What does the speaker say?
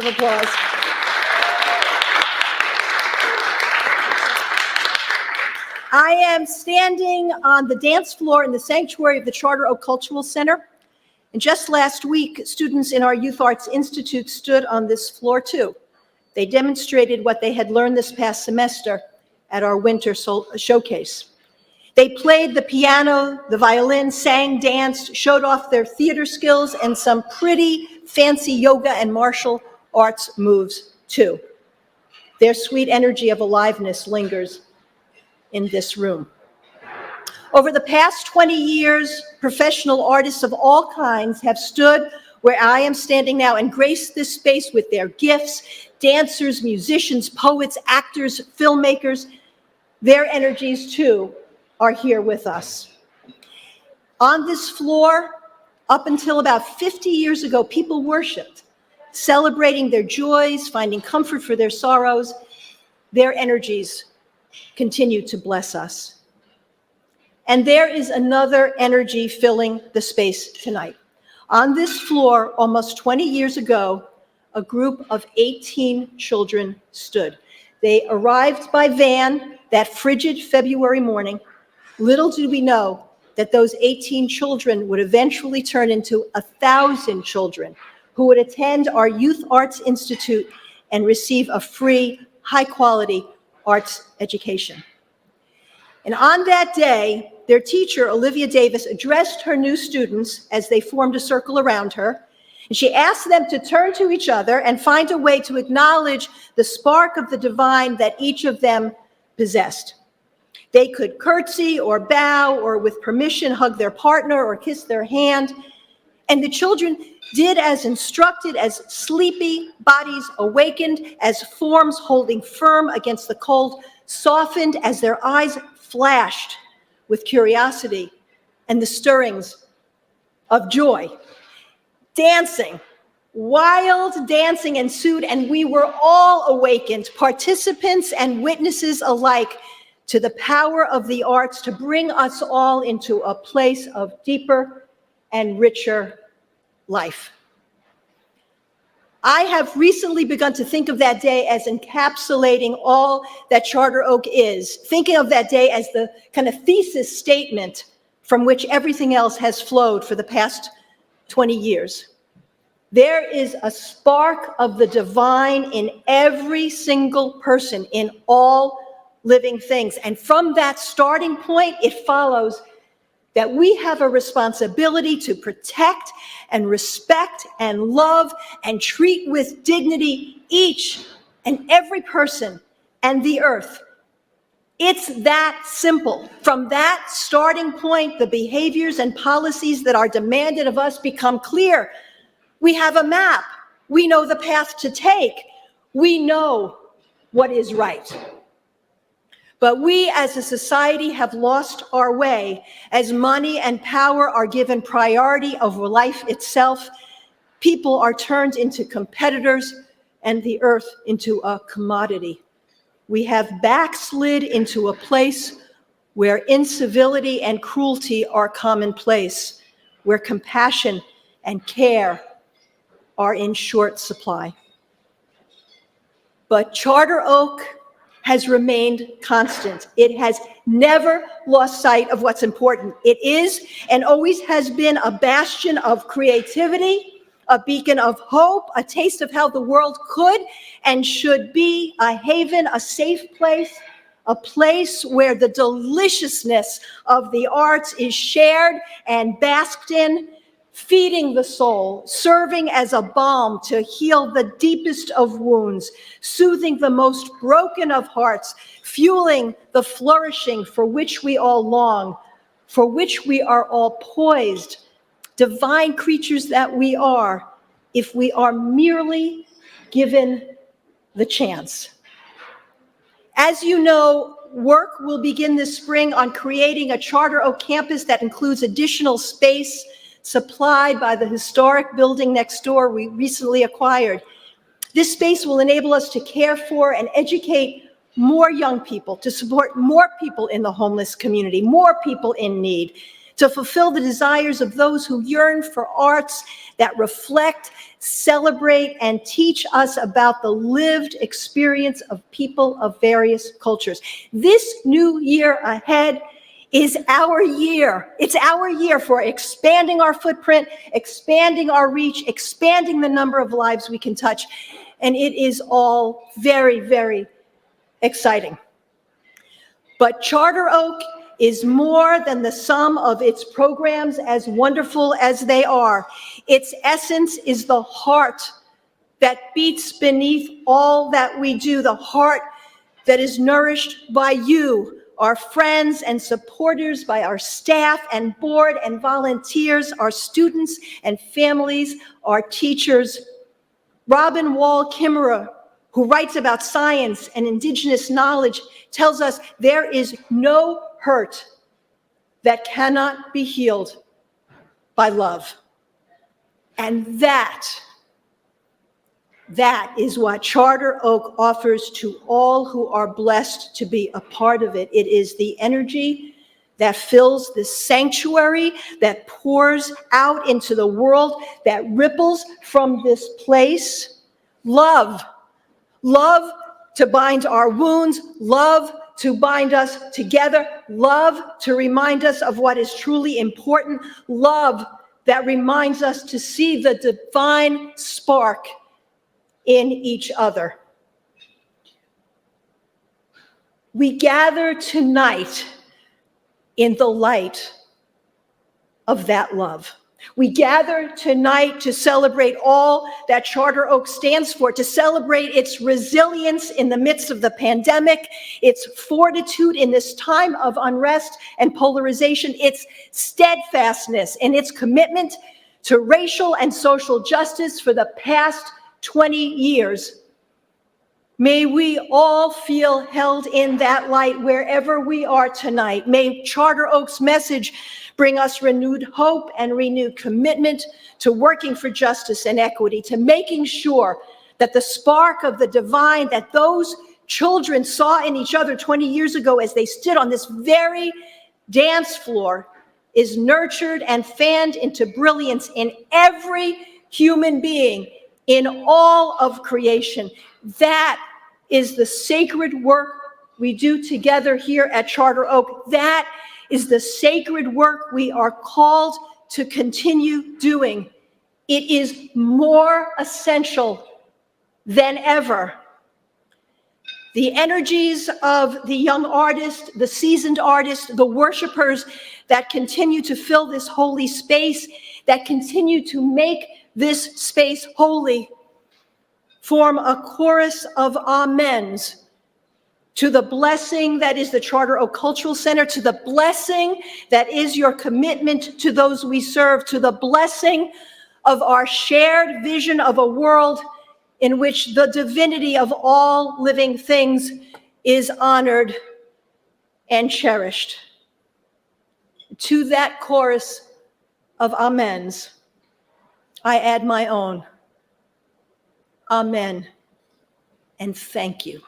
Of applause. I am standing on the dance floor in the sanctuary of the Charter Oak Cultural Center. And just last week, students in our Youth Arts Institute stood on this floor too. They demonstrated what they had learned this past semester at our winter showcase. They played the piano, the violin, sang, danced, showed off their theater skills, and some pretty fancy yoga and martial arts moves too. Their sweet energy of aliveness lingers in this room. Over the past 20 years, professional artists of all kinds have stood where I am standing now and graced this space with their gifts: dancers, musicians, poets, actors, filmmakers. Their energies too are here with us. On this floor, up until about 50 years ago, people worshiped, celebrating their joys, finding comfort for their sorrows. Their energies continue to bless us. And there is another energy filling the space tonight. On this floor, almost 20 years ago, a group of 18 children stood. They arrived by van that frigid February morning. Little did we know that those 18 children would eventually turn into 1,000 children who would attend our Youth Arts Institute and receive a free, high-quality arts education. And on that day, their teacher, Olivia Davis, addressed her new students as they formed a circle around her, and she asked them to turn to each other and find a way to acknowledge the spark of the divine that each of them possessed. They could curtsy or bow or, with permission, hug their partner or kiss their hand. And the children did as instructed, as sleepy bodies awakened, as forms holding firm against the cold softened, as their eyes flashed with curiosity and the stirrings of joy. Dancing, wild dancing ensued, and we were all awakened, participants and witnesses alike, to the power of the arts to bring us all into a place of deeper and richer life. I have recently begun to think of that day as encapsulating all that Charter Oak is, thinking of that day as the kind of thesis statement from which everything else has flowed for the past 20 years. There is a spark of the divine in every single person, in all living things. And from that starting point, it follows that we have a responsibility to protect and respect and love and treat with dignity each and every person and the earth. It's that simple. From that starting point, the behaviors and policies that are demanded of us become clear. We have a map. We know the path to take. We know what is right. But we as a society have lost our way as money and power are given priority over life itself. People are turned into competitors and the earth into a commodity. We have backslid into a place where incivility and cruelty are commonplace, where compassion and care are in short supply. But Charter Oak has remained constant. It has never lost sight of what's important. It is and always has been a bastion of creativity, a beacon of hope, a taste of how the world could and should be, a haven, a safe place, a place where the deliciousness of the arts is shared and basked in, feeding the soul, serving as a balm to heal the deepest of wounds, soothing the most broken of hearts, fueling the flourishing for which we all long, for which we are all poised, divine creatures that we are, if we are merely given the chance. As you know, work will begin this spring on creating a Charter Oak campus that includes additional space supplied by the historic building next door we recently acquired. This space will enable us to care for and educate more young people, to support more people in the homeless community, more people in need, to fulfill the desires of those who yearn for arts that reflect, celebrate, and teach us about the lived experience of people of various cultures. This new year ahead is our year. It's our year for expanding our footprint, expanding our reach, expanding the number of lives we can touch. And it is all very, very exciting. But Charter Oak is more than the sum of its programs, as wonderful as they are. Its essence is the heart that beats beneath all that we do, the heart that is nourished by you, our friends and supporters, by our staff and board and volunteers, our students and families, our teachers. Robin Wall Kimmerer, who writes about science and indigenous knowledge, tells us there is no hurt that cannot be healed by love. And that is what Charter Oak offers to all who are blessed to be a part of it. It is the energy that fills this sanctuary, that pours out into the world, that ripples from this place. Love. Love to bind our wounds. Love to bind us together. Love to remind us of what is truly important. Love that reminds us to see the divine spark in each other. We gather tonight in the light of that love. We gather tonight to celebrate all that Charter Oak stands for, to celebrate its resilience in the midst of the pandemic, its fortitude in this time of unrest and polarization, its steadfastness and its commitment to racial and social justice for the past 20 years. May we all feel held in that light wherever we are tonight. May Charter Oak's message bring us renewed hope and renewed commitment to working for justice and equity, to making sure that the spark of the divine that those children saw in each other 20 years ago as they stood on this very dance floor is nurtured and fanned into brilliance in every human being in all of creation. That is the sacred work we do together here at Charter Oak. That is the sacred work we are called to continue doing. It is more essential than ever. The energies of the young artists, the seasoned artists, the worshipers that continue to fill this holy space, that continue to make this space holy, form a chorus of amens to the blessing that is the Charter Oak Cultural Center, to the blessing that is your commitment to those we serve, to the blessing of our shared vision of a world in which the divinity of all living things is honored and cherished. To that chorus of amens, I add my own. Amen, and thank you.